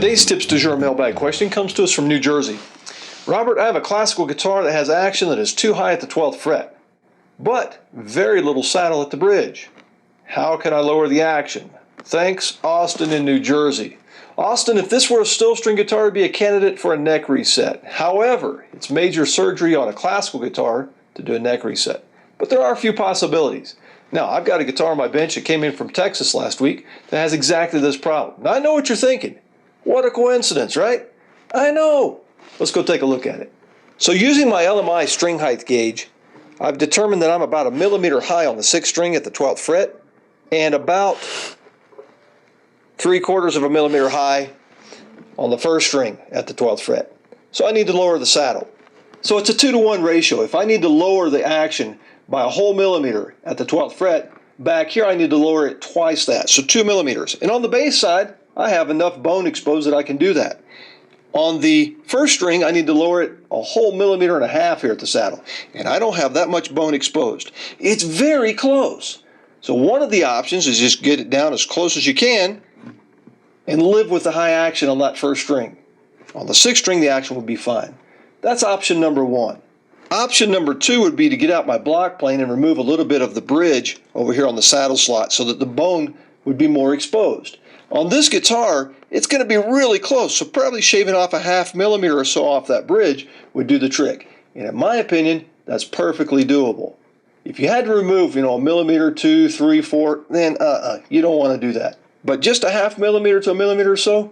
Today's Tips du Jour mailbag question comes to us from New Jersey. Robert, I have a classical guitar that has action that is too high at the 12th fret, but very little saddle at the bridge. How can I lower the action? Thanks, Austin in New Jersey. Austin, if this were a steel string guitar, it would be a candidate for a neck reset. However, it's major surgery on a classical guitar to do a neck reset. But there are a few possibilities. Now, I've got a guitar on my bench that came in from Texas last week that has exactly this problem. Now, I know what you're thinking. What a coincidence, right? I know. Let's go take a look at it. So using my LMI string height gauge, I've determined that I'm about 1 millimeter high on the 6th string at the 12th fret and about 3/4 of a millimeter high on the 1st string at the 12th fret. So I need to lower the saddle. So it's a 2-to-1 ratio. If I need to lower the action by a whole millimeter at the 12th fret, back here I need to lower it twice that, so 2 millimeters. And on the bass side, I have enough bone exposed that I can do that. On the 1st string, I need to lower it a whole 1.5 millimeters here at the saddle. And I don't have that much bone exposed. It's very close. So one of the options is just get it down as close as you can and live with the high action on that 1st string. On the 6th string, the action would be fine. That's option number 1. Option number 2 would be to get out my block plane and remove a little bit of the bridge over here on the saddle slot so that the bone would be more exposed. On this guitar, it's going to be really close, so probably shaving off a 0.5 millimeter or so off that bridge would do the trick. And in my opinion, that's perfectly doable. If you had to remove, 1 millimeter, 2, 3, 4, then you don't want to do that. But just a 0.5 millimeter to 1 millimeter or so,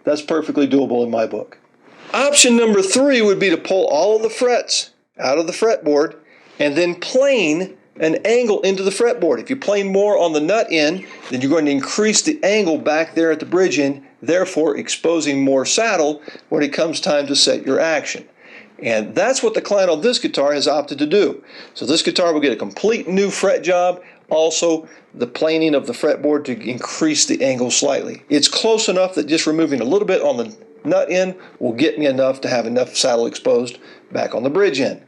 that's perfectly doable in my book. Option number 3 would be to pull all of the frets out of the fretboard and then plane an angle into the fretboard. If you plane more on the nut end, then you're going to increase the angle back there at the bridge end, therefore exposing more saddle when it comes time to set your action. And that's what the client on this guitar has opted to do. So this guitar will get a complete new fret job, also the planing of the fretboard to increase the angle slightly. It's close enough that just removing a little bit on the nut end will get me enough to have enough saddle exposed back on the bridge end.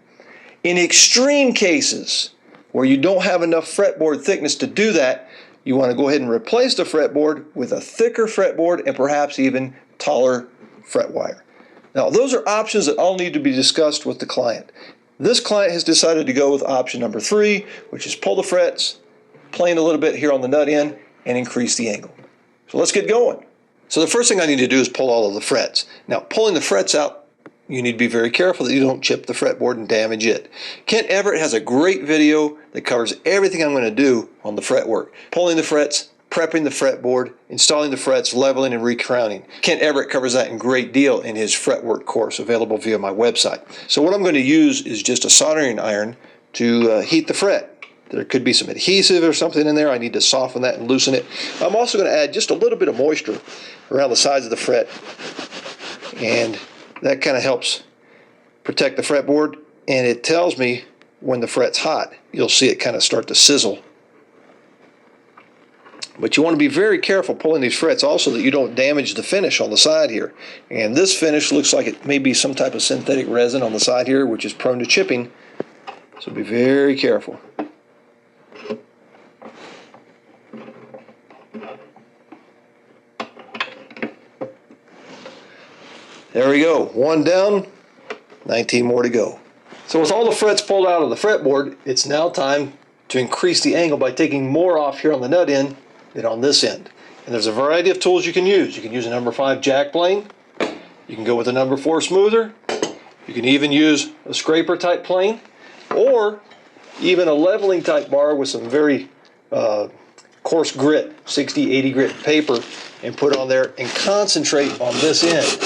In extreme cases, where you don't have enough fretboard thickness to do that, you want to go ahead and replace the fretboard with a thicker fretboard and perhaps even taller fret wire. Now, those are options that all need to be discussed with the client. This client has decided to go with option number 3, which is pull the frets, plane a little bit here on the nut end, and increase the angle. So let's get going. So the first thing I need to do is pull all of the frets. Now, pulling the frets out, you need to be very careful that you don't chip the fretboard and damage it. Kent Everett has a great video that covers everything I'm going to do on the fretwork. Pulling the frets, prepping the fretboard, installing the frets, leveling and recrowning. Kent Everett covers that in great deal in his fretwork course available via my website. So what I'm going to use is just a soldering iron to heat the fret. There could be some adhesive or something in there. I need to soften that and loosen it. I'm also going to add just a little bit of moisture around the sides of the fret, and that kind of helps protect the fretboard, and it tells me when the fret's hot. You'll see it kind of start to sizzle. But you want to be very careful pulling these frets also that you don't damage the finish on the side here. And this finish looks like it may be some type of synthetic resin on the side here, which is prone to chipping. So be very careful. There we go, 1 down, 19 more to go. So with all the frets pulled out of the fretboard, it's now time to increase the angle by taking more off here on the nut end than on this end. And there's a variety of tools you can use. You can use a number 5 jack plane. You can go with a number 4 smoother. You can even use a scraper type plane, or even a leveling type bar with some very coarse grit, 60, 80 grit paper, and put on there and concentrate on this end.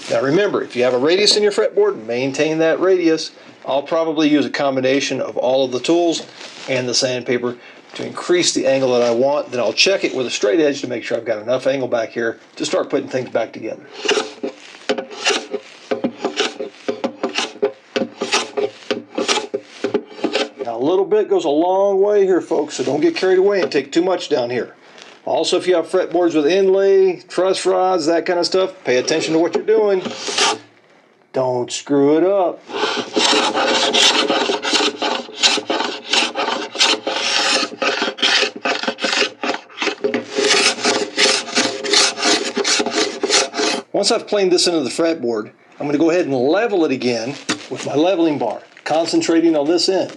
Now remember, if you have a radius in your fretboard, maintain that radius. I'll probably use a combination of all of the tools and the sandpaper to increase the angle that I want. Then I'll check it with a straight edge to make sure I've got enough angle back here to start putting things back together. Now a little bit goes a long way here, folks, so don't get carried away and take too much down here. Also, if you have fretboards with inlay, truss rods, that kind of stuff, pay attention to what you're doing. Don't screw it up. Once I've planed this into the fretboard, I'm going to go ahead and level it again with my leveling bar, concentrating on this end.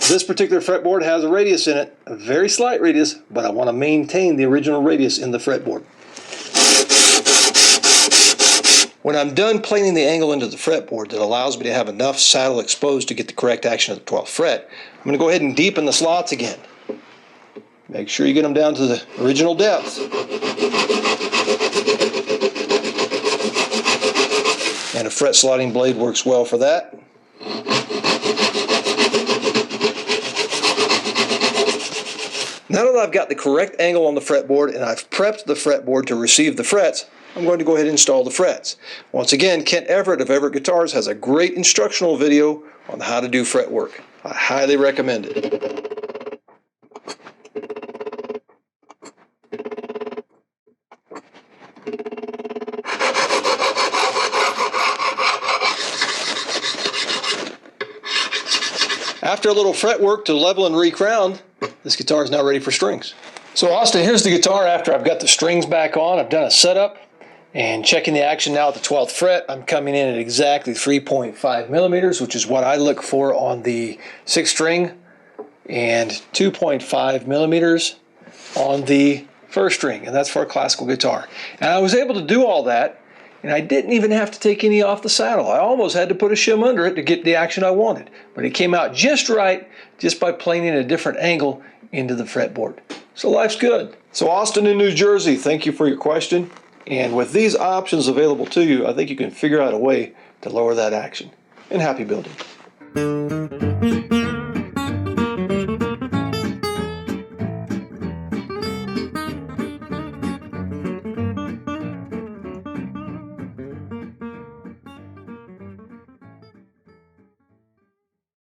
This particular fretboard has a radius in it, a very slight radius, but I want to maintain the original radius in the fretboard. When I'm done planing the angle into the fretboard that allows me to have enough saddle exposed to get the correct action of the 12th fret, I'm going to go ahead and deepen the slots again. Make sure you get them down to the original depth. And a fret slotting blade works well for that. Now that I've got the correct angle on the fretboard and I've prepped the fretboard to receive the frets, I'm going to go ahead and install the frets. Once again, Kent Everett of Everett Guitars has a great instructional video on how to do fret work. I highly recommend it. After a little fret work to level and re-crown, this guitar is now ready for strings. So Austin, here's the guitar after I've got the strings back on. I've done a setup and checking the action now at the 12th fret. I'm coming in at exactly 3.5 millimeters, which is what I look for on the 6th string, and 2.5 millimeters on the 1st string, and that's for a classical guitar. And I was able to do all that, and I didn't even have to take any off the saddle. I almost had to put a shim under it to get the action I wanted, but it came out just right just by planing a different angle into the fretboard. So life's good. So Austin in New Jersey, thank you for your question. And with these options available to you, I think you can figure out a way to lower that action. And happy building.